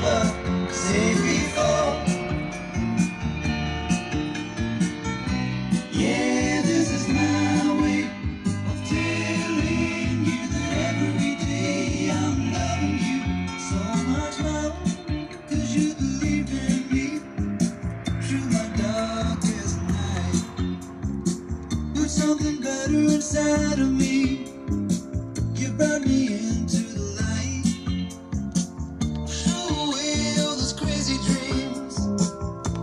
never seen before. Yeah, this is my way of telling you that every day I'm loving you so much more. 'Cause you believe in me through my darkest night. Put something better inside of me. You brought me into the light. Threw away all those crazy dreams.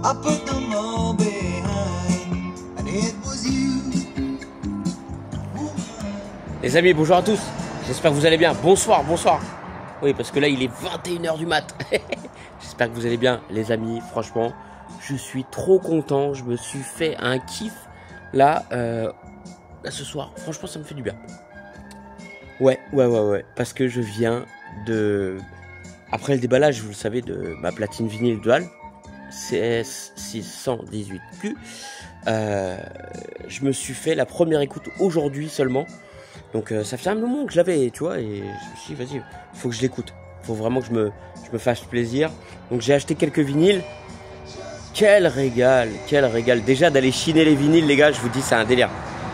I put them all behind. And it was you. Les amis, bonjour à tous. J'espère que vous allez bien. Bonsoir, bonsoir. Oui, parce que là, il est 21 h du mat. J'espère que vous allez bien, les amis. Franchement, je suis trop content. Je me suis fait un kiff là, ce soir. Franchement, ça me fait du bien. Ouais. Parce que je viens de... Après le déballage, vous le savez, de ma platine vinyle dual CS 618Q, je me suis fait la première écoute aujourd'hui seulement. Donc ça fait un moment que je l'avais, tu vois, et je me suis dit, vas-y, faut que je l'écoute. Faut vraiment que je me fasse plaisir. Donc j'ai acheté quelques vinyles. Quel régal. Déjà d'aller chiner les vinyles, les gars, je vous dis, c'est un délire.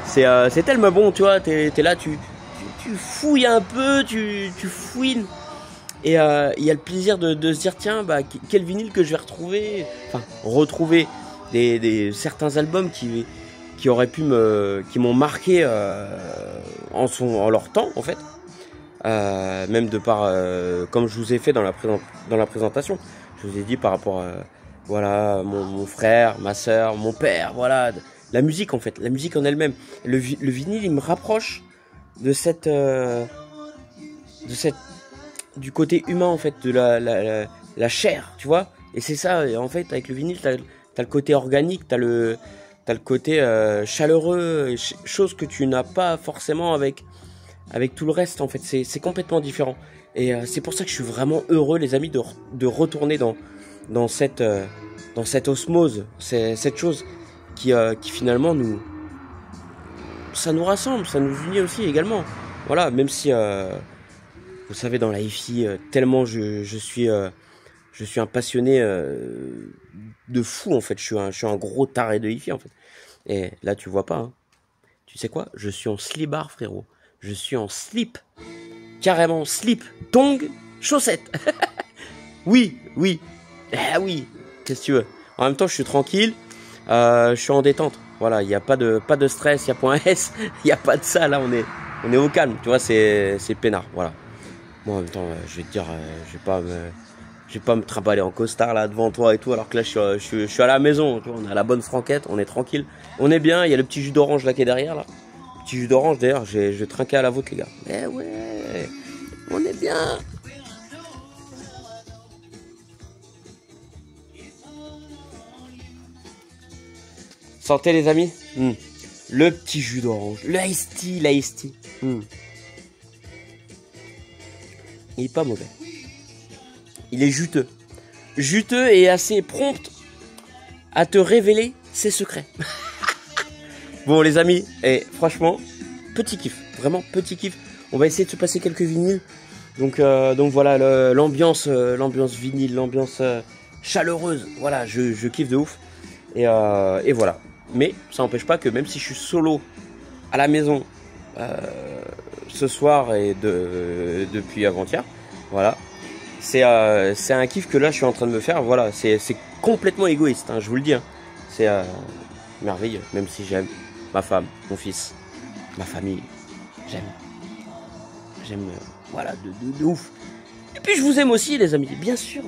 C'est tellement bon, tu vois, t'es là, tu fouilles un peu, tu fouines. Et il y a le plaisir de se dire, tiens, bah, quel vinyle que je vais retrouver. Enfin, retrouver certains albums qui auraient pu qui m'ont marqué en leur temps, en fait. Même de par, comme je vous ai fait dans la présentation. Je vous ai dit par rapport à, voilà, mon frère, ma soeur, mon père, voilà. La musique, en fait, la musique en elle-même. Le vinyle, il me rapproche de du côté humain, en fait, de la chair, tu vois. Et c'est ça, et en fait, avec le vinyle, t'as le côté organique, t'as le côté chaleureux, chose que tu n'as pas forcément avec tout le reste, en fait. C'est complètement différent. Et c'est pour ça que je suis vraiment heureux, les amis, de retourner dans cette osmose, cette chose qui finalement ça nous rassemble, ça nous unit aussi également. Voilà, même si vous savez, dans la hi-fi, tellement je suis un passionné de fou, en fait. Je suis un gros taré de hi-fi, en fait. Et là, tu vois pas, hein. Tu sais quoi? Je suis en slibard, frérot. Je suis en slip. Carrément slip, tongs, chaussettes. Oui. Ah oui. Qu'est-ce que tu veux? En même temps, je suis tranquille. Je suis en détente. Voilà, il n'y a pas de stress, il n'y a point S. Il n'y a pas de ça, là, on est au calme. Tu vois, c'est peinard, voilà. Moi, en même temps, je vais te dire, je vais pas me trimballer en costard là devant toi et tout, alors que là je suis à la maison, tu vois, on est à la bonne franquette, on est tranquille, on est bien. Il y a le petit jus d'orange là qui est derrière là. Petit jus d'orange d'ailleurs, je vais trinquer à la vôtre, les gars. Eh ouais, on est bien. Sentez, les amis, le petit jus d'orange, le iced tea. Il est pas mauvais. Il est juteux. Juteux et assez prompt à te révéler ses secrets. Bon, les amis, et franchement, petit kiff. Vraiment petit kiff. On va essayer de se passer quelques vinyles. Donc voilà, l'ambiance vinyle, l'ambiance chaleureuse. Voilà, je kiffe de ouf. Et voilà. Mais ça n'empêche pas que même si je suis solo à la maison ce soir et depuis avant-hier, voilà. C'est un kiff que là je suis en train de me faire. Voilà, c'est complètement égoïste, hein, je vous le dis, hein. C'est merveilleux, même si j'aime ma femme, mon fils, ma famille. J'aime voilà, de ouf. Et puis je vous aime aussi, les amis, bien sûr,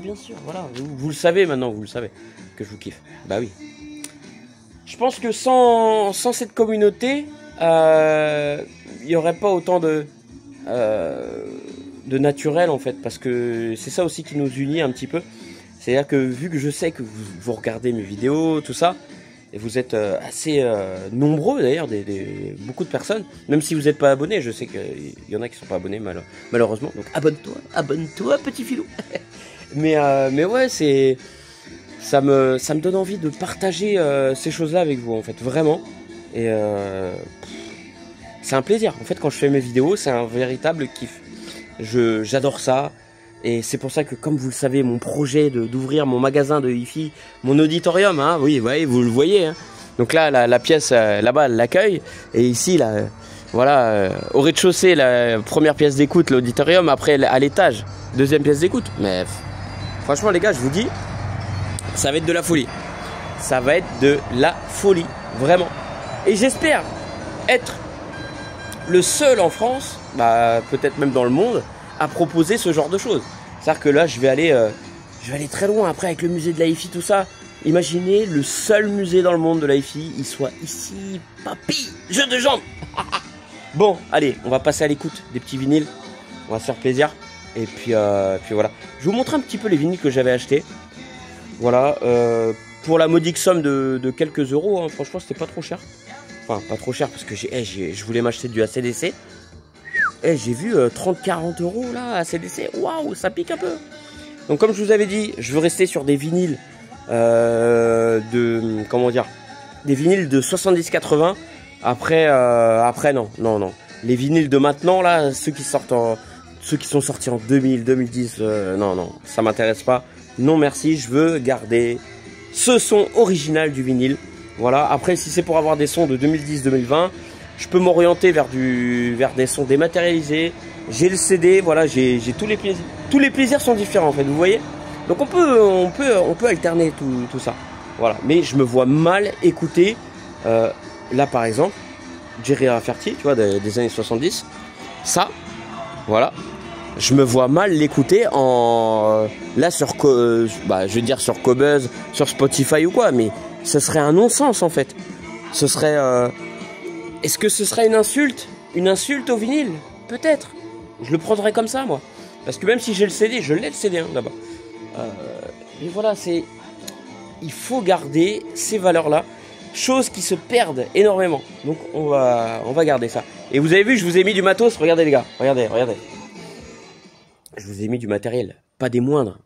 voilà. Vous le savez maintenant, vous le savez que je vous kiffe. Bah oui. Je pense que sans cette communauté, il n'y aurait pas autant de naturel, en fait, parce que c'est ça aussi qui nous unit un petit peu. C'est-à-dire que vu que je sais que vous regardez mes vidéos, tout ça, et vous êtes assez nombreux d'ailleurs, beaucoup de personnes, même si vous n'êtes pas abonnés, je sais qu'il y en a qui ne sont pas abonnés malheureusement, donc abonne-toi petit filou. mais ouais, ça me donne envie de partager ces choses-là avec vous, en fait, vraiment. Et c'est un plaisir, en fait, quand je fais mes vidéos, c'est un véritable kiff. J'adore ça. Et c'est pour ça que, comme vous le savez, mon projet d'ouvrir mon magasin de hi-fi, mon auditorium, hein, oui, ouais, vous le voyez. Hein. Donc là, la pièce là-bas, elle l'accueille. Et ici, là, voilà, au rez-de-chaussée, la première pièce d'écoute, l'auditorium. Après, à l'étage, deuxième pièce d'écoute. Mais franchement, les gars, je vous dis, ça va être de la folie. Ça va être de la folie, vraiment. Et j'espère être le seul en France, bah, peut-être même dans le monde, à proposer ce genre de choses. C'est-à-dire que là, je vais aller très loin après avec le musée de la hi-fi, tout ça. Imaginez le seul musée dans le monde de la hi-fi, il soit ici, papy, jeu de jambes. Bon, allez, on va passer à l'écoute des petits vinyles. On va se faire plaisir. Et puis voilà. Je vais vous montrer un petit peu les vinyles que j'avais achetés. Voilà, pour la modique somme de quelques euros, hein, franchement, c'était pas trop cher. Enfin, pas trop cher parce que je voulais m'acheter du AC/DC. J'ai vu 30-40 euros là, AC/DC. Waouh, ça pique un peu. Donc, comme je vous avais dit, je veux rester sur des vinyles comment dire, des vinyles de 70-80. Après, non. Les vinyles de maintenant, là, ceux qui sont sortis en 2000, 2010, non, ça m'intéresse pas. Non, merci, je veux garder ce son original du vinyle. Voilà, après, si c'est pour avoir des sons de 2010-2020, je peux m'orienter vers des sons dématérialisés. J'ai le CD, voilà, j'ai tous les plaisirs. Tous les plaisirs sont différents, en fait, vous voyez. Donc, on peut alterner tout ça. Voilà, mais je me vois mal écouter, là, par exemple, Jerry Rafferty, tu vois, des années 70. Ça, voilà. Je me vois mal l'écouter là sur je veux dire sur Qobuz, sur Spotify ou quoi, mais ce serait un non-sens en fait. Ce serait est-ce que ce serait une insulte au vinyle? Peut-être. Je le prendrais comme ça moi. Parce que même si j'ai le CD, je l'ai le CD hein, là-bas. Mais voilà, il faut garder ces valeurs-là, choses qui se perdent énormément. Donc on va garder ça. Et vous avez vu, je vous ai mis du matos, regardez les gars, regardez. Je vous ai mis du matériel, pas des moindres.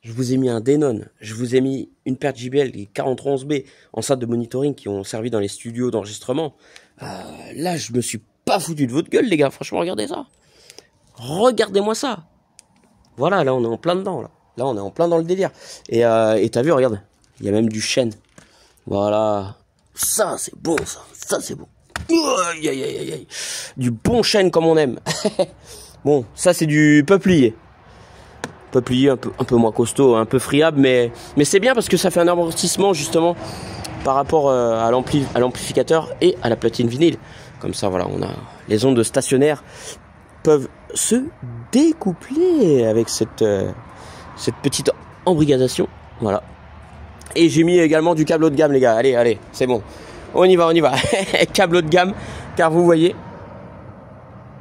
Je vous ai mis un Denon, je vous ai mis une paire de JBL, les 4311B, enceintes de monitoring qui ont servi dans les studios d'enregistrement. Là, je me suis pas foutu de votre gueule, les gars. Franchement, regardez ça. Regardez-moi ça. Voilà, là, on est en plein dedans. Là, on est en plein dans le délire. Et t'as vu, regarde, il y a même du chêne. Voilà. Ça, c'est bon, ça. Ça, c'est bon. Aïe. Du bon chêne comme on aime. Bon, ça c'est du peuplier. Peuplier un peu moins costaud, un peu friable, mais c'est bien parce que ça fait un amortissement justement par rapport à l'amplificateur et à la platine vinyle. Comme ça, voilà, on a les ondes stationnaires peuvent se découpler avec cette petite embrigadation. Voilà. Et j'ai mis également du câble haut de gamme, les gars. Allez, c'est bon. On y va. Câble haut de gamme, car vous voyez.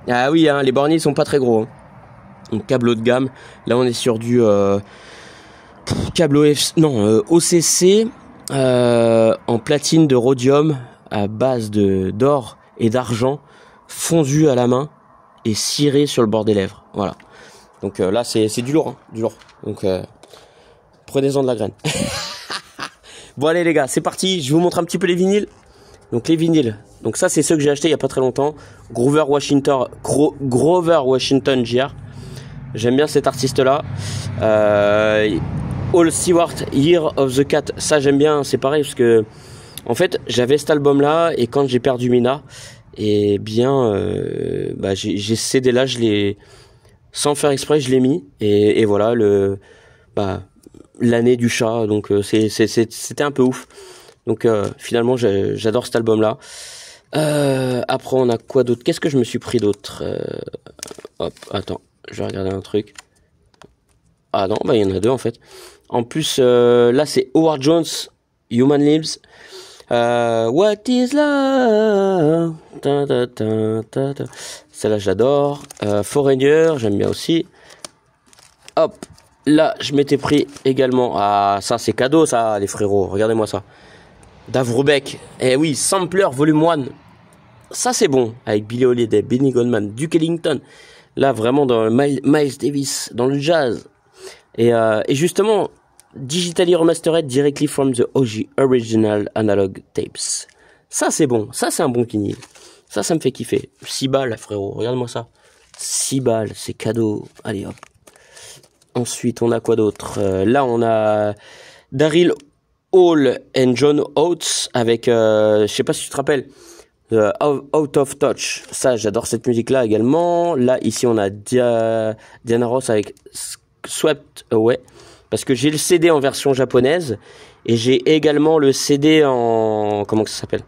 Ah oui, hein, les borniers sont pas très gros. Hein. Donc câble haut de gamme. Là, on est sur du câble OCC en platine de rhodium à base d'or et d'argent fondu à la main et ciré sur le bord des lèvres. Voilà. Donc là, c'est du lourd, hein, du lourd. Donc prenez-en de la graine. Bon allez les gars, c'est parti. Je vous montre un petit peu les vinyles. Donc les vinyles. Donc ça c'est ceux que j'ai acheté il y a pas très longtemps. Grover Washington Jr. J'aime bien cet artiste là. All Stewart Year of the Cat. Ça j'aime bien. C'est pareil parce que en fait j'avais cet album là et quand j'ai perdu Mina, et bien j'ai ce CD là, je l'ai sans faire exprès, je l'ai mis et voilà l'année du chat. Donc c'était un peu ouf. Donc finalement j'adore cet album là. Après on a quoi d'autre? Qu'est-ce que je me suis pris d'autre? Hop, attends, je vais regarder un truc. Ah non, il y en a deux en fait. En plus là c'est Howard Jones, Human Lives. What is love? Celle-là j'adore. Foreigner, j'aime bien aussi. Hop, là je m'étais pris également. Ah ça c'est cadeau ça les frérots, regardez-moi ça. Dave Brubeck, oui, Sampler Volume 1. Ça c'est bon, avec Billie Holiday, Benny Goodman, Duke Ellington. Là vraiment dans Miles Davis, dans le jazz. Et justement, digitally remastered directly from the OG original analog tapes. Ça c'est bon, ça c'est un bon vinyle. Ça me fait kiffer. 6 balles frérot, regarde-moi ça. 6 balles, c'est cadeau. Allez hop. Ensuite, on a quoi d'autre? Là, on a Daryl Hall and John Oates avec, je sais pas si tu te rappelles, Out of Touch. Ça, j'adore cette musique-là également. Là, ici, on a Diana Ross avec Swept Away. Parce que j'ai le CD en version japonaise. Et j'ai également le CD en... Comment que ça s'appelle?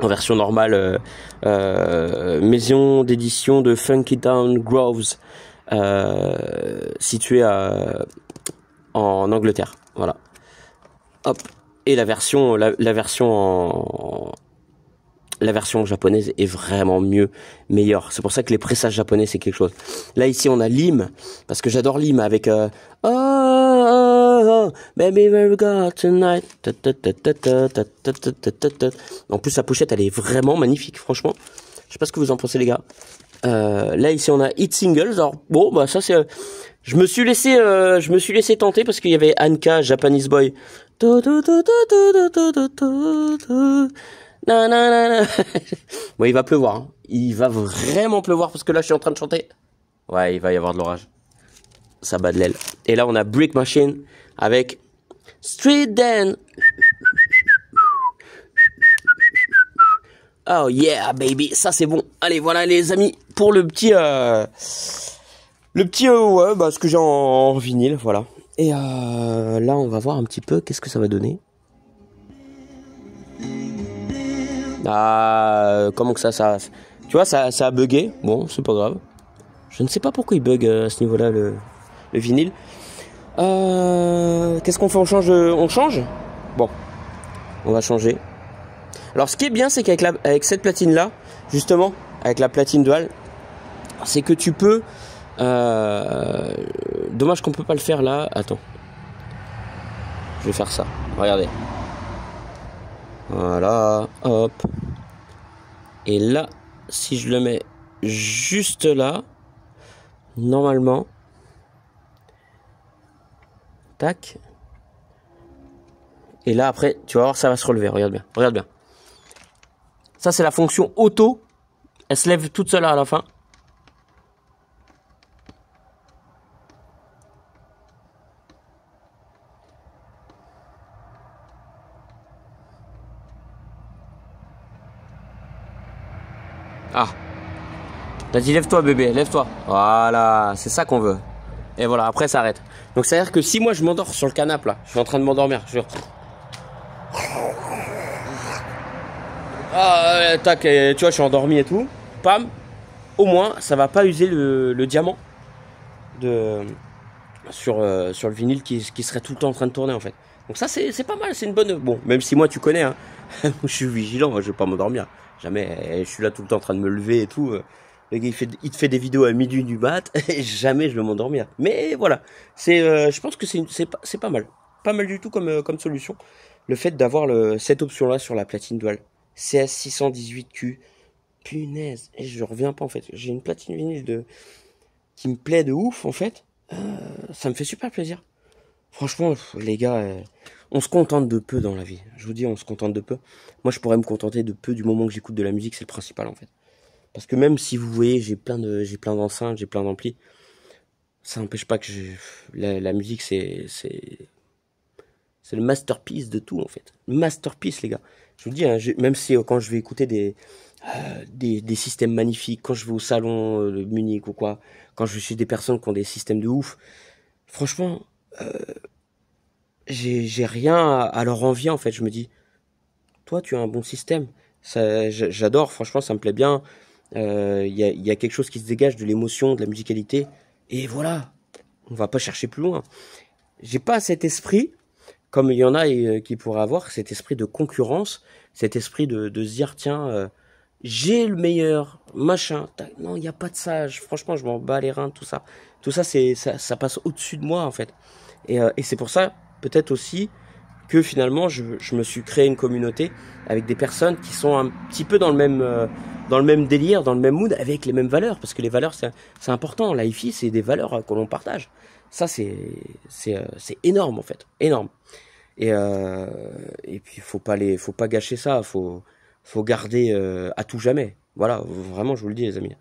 En version normale. Maison d'édition de Funky Town Groves. Située en Angleterre. Voilà. Hop. Et la version japonaise est vraiment meilleure. C'est pour ça que les pressages japonais, c'est quelque chose. Là, ici, on a Lim, parce que j'adore Lim avec oh, baby, where we go tonight. En plus, sa pochette, elle est vraiment magnifique, franchement. Je sais pas ce que vous en pensez, les gars. Là, ici, on a Hit Singles. Alors, bon, bah, ça, c'est... Je me suis laissé tenter parce qu'il y avait Anka, Japanese Boy. Bon, il va pleuvoir. Hein. Il va vraiment pleuvoir parce que là, je suis en train de chanter. Ouais, il va y avoir de l'orage. Ça bat de l'aile. Et là, on a Brick Machine avec Street Dance. Oh yeah, baby. Ça, c'est bon. Allez, voilà, les amis, pour le petit... ouais, bah, ce que j'ai en vinyle, voilà. Et là, on va voir un petit peu qu'est-ce que ça va donner. Ah, comment que ça, tu vois, ça a bugué. Bon, c'est pas grave. Je ne sais pas pourquoi il bug à ce niveau-là, le vinyle. Qu'est-ce qu'on fait? On change? Bon, on va changer. Alors, ce qui est bien, c'est qu'avec cette platine-là, justement, avec la platine dual, c'est que tu peux... dommage qu'on peut pas le faire là. Attends. Je vais faire ça. Regardez. Voilà. Hop. Et là, si je le mets juste là, normalement, tac. Et là, après, tu vas voir, ça va se relever. Regarde bien. Regarde bien. Ça, c'est la fonction auto. Elle se lève toute seule à la fin. Ah. Vas-y, lève-toi, bébé, lève-toi. Voilà, c'est ça qu'on veut. Et voilà, après, ça arrête. Donc, ça veut dire que si moi, je m'endors sur le canapé, là, je suis en train de m'endormir, Ah, tac, tu vois, je suis endormi et tout. Pam. Au moins, ça va pas user le diamant sur le vinyle qui serait tout le temps en train de tourner, en fait. Donc ça, c'est pas mal, c'est une bonne... Bon, même si moi, tu connais, hein, je suis vigilant, moi, je vais pas m'endormir. Jamais, je suis là tout le temps en train de me lever et tout. Le gars, il te fait des vidéos à minuit du mat, et jamais je vais m'endormir. Mais voilà, je pense que c'est pas mal. Pas mal du tout comme solution. Le fait d'avoir cette option-là sur la platine dual. CS618Q. Punaise, et je reviens pas en fait. J'ai une platine vinyle qui me plaît de ouf en fait. Ça me fait super plaisir. Franchement, les gars, on se contente de peu dans la vie. Je vous dis, on se contente de peu. Moi, je pourrais me contenter de peu du moment que j'écoute de la musique, c'est le principal en fait. Parce que même si vous voyez, j'ai plein d'enceintes, j'ai plein d'amplis, ça n'empêche pas que la musique, c'est le masterpiece de tout en fait. Le masterpiece, les gars. Je vous le dis, hein, même si quand je vais écouter des systèmes magnifiques, quand je vais au salon de Munich ou quoi, quand je suis chez des personnes qui ont des systèmes de ouf, franchement, j'ai rien à leur envier en fait. Je me dis, toi, tu as un bon système. J'adore, franchement, ça me plaît bien. Il y a quelque chose qui se dégage de l'émotion, de la musicalité. Et voilà, on va pas chercher plus loin. J'ai pas cet esprit, comme il y en a qui pourraient avoir, cet esprit de concurrence, cet esprit de se dire, tiens, j'ai le meilleur, machin. Non, il n'y a pas de ça. Franchement, je m'en bats les reins, tout ça. Tout ça, ça passe au-dessus de moi, en fait. Et c'est pour ça, peut-être aussi, que finalement, je me suis créé une communauté avec des personnes qui sont un petit peu dans le même délire, dans le même mood, avec les mêmes valeurs. Parce que les valeurs, c'est important. La hi-fi, c'est des valeurs que l'on partage. Ça, c'est énorme, en fait. Énorme. Et puis, faut pas gâcher ça. Faut garder à tout jamais. Voilà, vraiment, je vous le dis, les amis.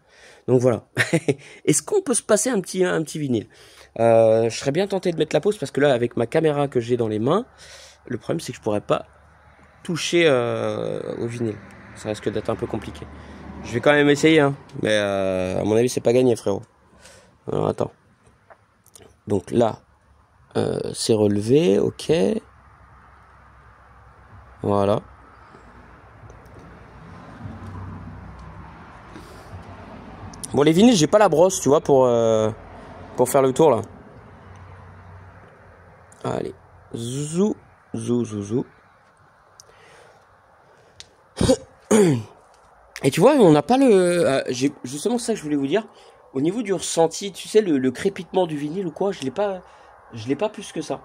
Donc voilà. Est-ce qu'on peut se passer un petit vinyle? Je serais bien tenté de mettre la pause parce que là, avec ma caméra que j'ai dans les mains, le problème c'est que je pourrais pas toucher au vinyle. Ça risque d'être un peu compliqué. Je vais quand même essayer, hein, mais à mon avis, c'est pas gagné, frérot. Alors attends. Donc là, c'est relevé, ok. Voilà. Bon, les vinyles, j'ai pas la brosse, tu vois, pour faire le tour là. Allez, zou, zou, zou, zou. Et tu vois, on n'a pas le. J'ai justement ça que je voulais vous dire. Au niveau du ressenti, tu sais, le crépitement du vinyle ou quoi, je l'ai pas plus que ça.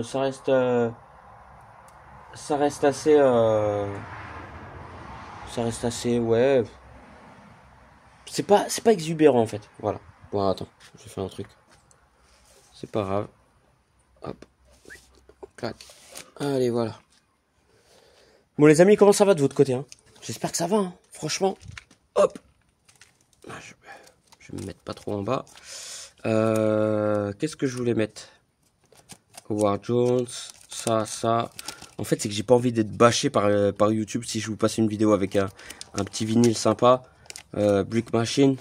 Ça reste assez. Ça reste assez, ouais. C'est pas exubérant en fait. Voilà. Bon, attends, je vais faire un truc. C'est pas grave. Hop. Clac. Allez, voilà. Bon, les amis, comment ça va de votre côté, hein? J'espère que ça va, hein. Franchement. Hop. Je vais me mettre pas trop en bas. Qu'est-ce que je voulais mettre? Howard Jones. Ça. En fait, c'est que j'ai pas envie d'être bâché par YouTube si je vous passe une vidéo avec un petit vinyle sympa. Brick Machine.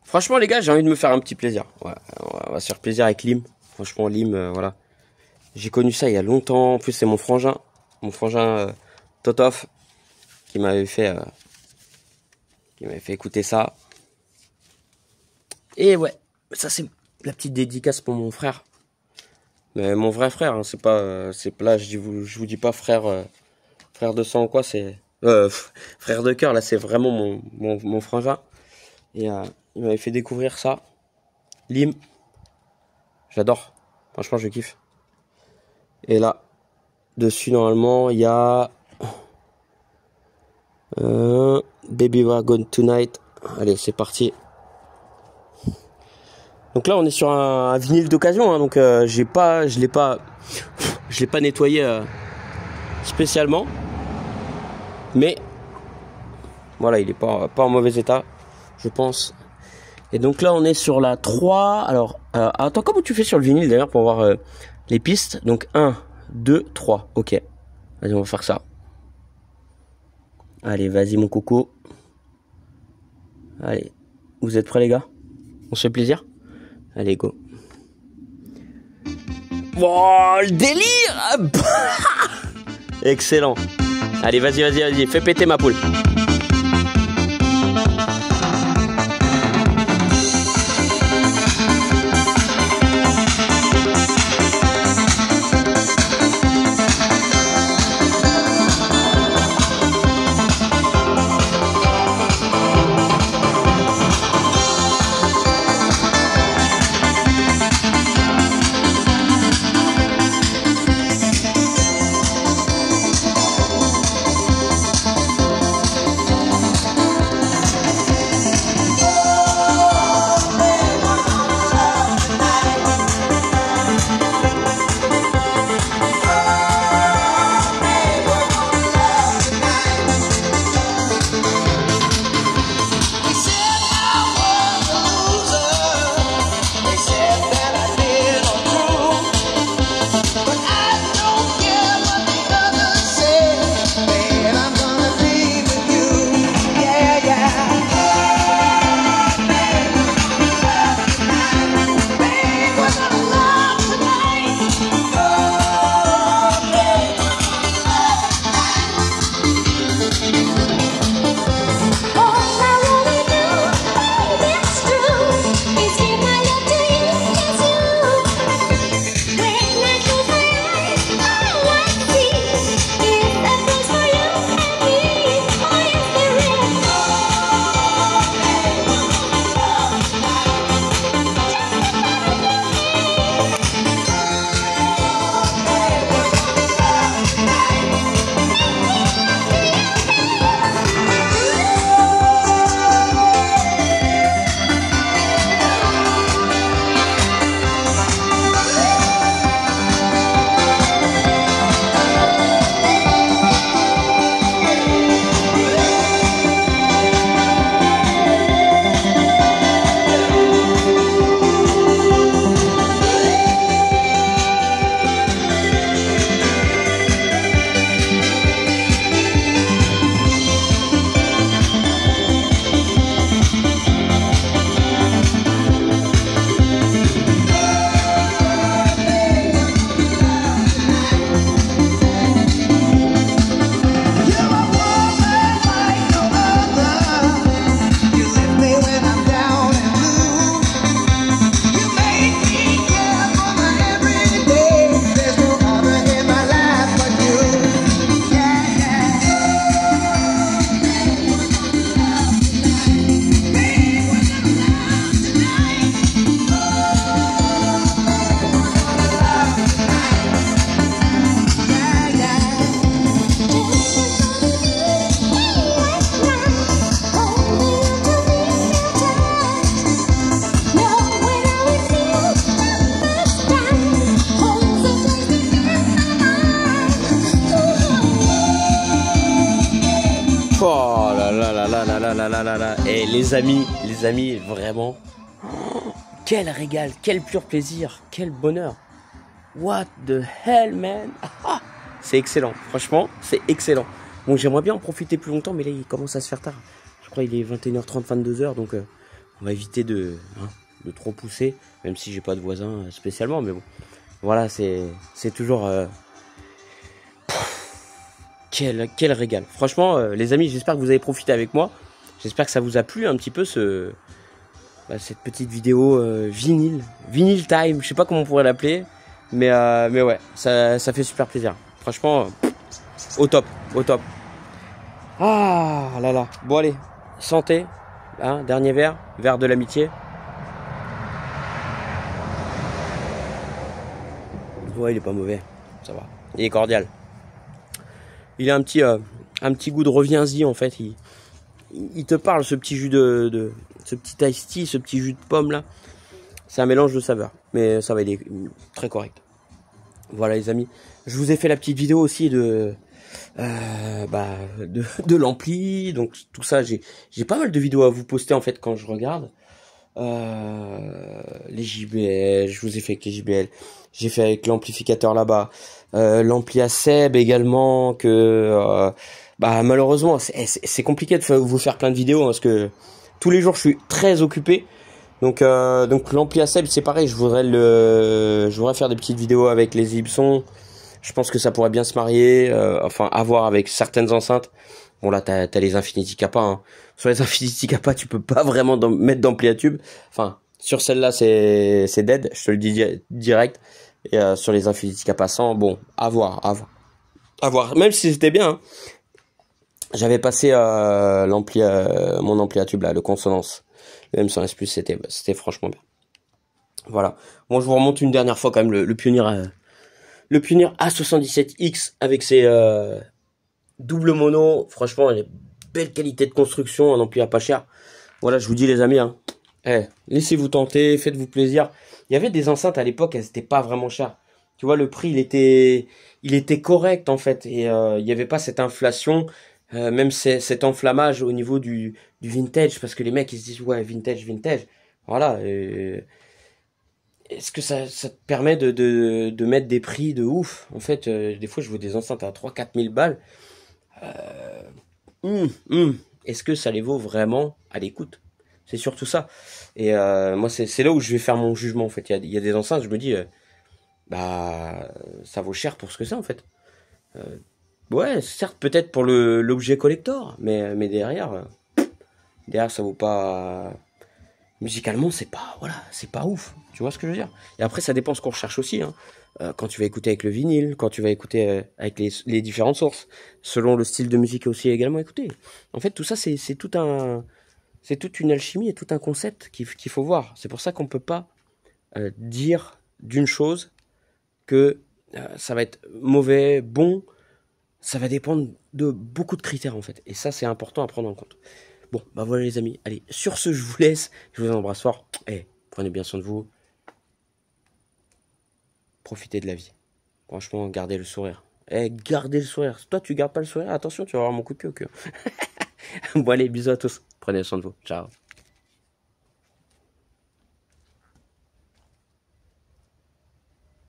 Franchement, les gars, j'ai envie de me faire un petit plaisir. Voilà, on va se faire plaisir avec Lim. Franchement, Lim, voilà. J'ai connu ça il y a longtemps. En plus, c'est mon frangin Totof, qui m'avait fait écouter ça. Et ouais, ça c'est la petite dédicace pour mon frère. Mais mon vrai frère, hein, c'est pas, là, je vous dis pas frère de sang ou quoi, c'est frère de cœur. Là, c'est vraiment mon frangin. Et il m'avait fait découvrir ça. Lim, j'adore. Franchement, je kiffe. Et là, dessus, normalement, il y a Baby We're Gone Tonight. Allez, c'est parti. Donc là, on est sur un vinyle d'occasion, hein, donc je l'ai pas nettoyé spécialement. Mais voilà, il est pas en mauvais état, je pense. Et donc là, on est sur la 3. Alors, attends, comment tu fais sur le vinyle d'ailleurs pour voir les pistes? Donc 1, 2, 3. Ok. Vas-y, on va faire ça. Allez, vas-y mon coco. Allez. Vous êtes prêts les gars? On se fait plaisir? Allez, go. Oh, le délire! Excellent. Allez, vas-y. Fais péter ma poule. là là là là. Et les amis, vraiment. Oh, quel régal, quel pur plaisir, quel bonheur. What the hell, man. Ah, c'est excellent, franchement, c'est excellent. Bon, j'aimerais bien en profiter plus longtemps, mais là, il commence à se faire tard. Je crois qu'il est 21h30, 22h, donc on va éviter de trop pousser, même si j'ai pas de voisins spécialement, mais bon. Voilà, c'est toujours... Quel régal. Franchement, les amis, j'espère que vous avez profité avec moi. J'espère que ça vous a plu un petit peu cette petite vidéo vinyle time. Je sais pas comment on pourrait l'appeler. Mais ouais, ça fait super plaisir. Franchement, au top, au top. Ah là là. Bon allez, santé. Hein, dernier verre de l'amitié. Ouais, il est pas mauvais. Ça va. Il est cordial. Il a un petit goût de reviens-y en fait. Il te parle ce petit jus ce petit iced tea, ce petit jus de pomme là. C'est un mélange de saveurs. Mais ça va, il est très correct. Voilà les amis. Je vous ai fait la petite vidéo aussi de l'ampli. Donc tout ça, j'ai pas mal de vidéos à vous poster en fait quand je regarde. Les JBL, je vous ai fait avec les JBL. J'ai fait avec l'amplificateur là-bas. L'ampli à Seb également que malheureusement c'est compliqué de vous faire plein de vidéos parce que tous les jours je suis très occupé. Donc l'ampli à Seb c'est pareil, je voudrais faire des petites vidéos avec les Ibson. Je pense que ça pourrait bien se marier, à voir avec certaines enceintes. Bon là t'as les Infinity Kappa, hein. Sur les Infinity Kappa tu peux pas vraiment mettre d'ampli à tube. Enfin sur celle-là c'est dead, je te le dis direct. Et sur les Infinity Kappa 100, bon, à voir. Même si c'était bien, hein. J'avais passé mon ampli à tube là, le Consonance. Le M100S+, c'était franchement bien. Voilà. Bon, je vous remonte une dernière fois quand même le Pioneer A77X avec ses double mono. Franchement, il a belle qualité de construction, un ampli à pas cher. Voilà, je vous dis les amis, hein. Laissez-vous tenter, faites-vous plaisir. Il y avait des enceintes à l'époque, elles étaient pas vraiment chères. Tu vois, le prix, il était correct en fait. Et il n'y avait pas cette inflation, même cet enflammage au niveau du vintage. Parce que les mecs, ils se disent, ouais, vintage. Voilà. Est-ce que ça te permet de mettre des prix de ouf? En fait, des fois, je vois des enceintes à 3-4 000 balles. Est-ce que ça les vaut vraiment à l'écoute? C'est surtout ça. Et moi, c'est là où je vais faire mon jugement, en fait. Il y a des enceintes, je me dis, ça vaut cher pour ce que c'est, en fait. Ouais, certes, peut-être pour l'objet collector, mais derrière, ça vaut pas... Musicalement, c'est pas ouf. Tu vois ce que je veux dire? Et après, ça dépend ce qu'on recherche aussi, hein. Quand tu vas écouter avec le vinyle, quand tu vas écouter avec les différentes sources, selon le style de musique aussi également écouté. En fait, tout ça, c'est toute une alchimie et tout un concept qu'il faut voir. C'est pour ça qu'on ne peut pas dire d'une chose que ça va être mauvais, bon. Ça va dépendre de beaucoup de critères en fait. Et ça, c'est important à prendre en compte. Bon, voilà les amis. Allez, sur ce, je vous laisse. Je vous embrasse fort. Prenez bien soin de vous. Profitez de la vie. Franchement, gardez le sourire. Gardez le sourire. Toi, tu gardes pas le sourire. Attention, tu vas avoir mon coup de pied au cul. Bon, allez, bisous à tous. Prenez soin de vous. Ciao.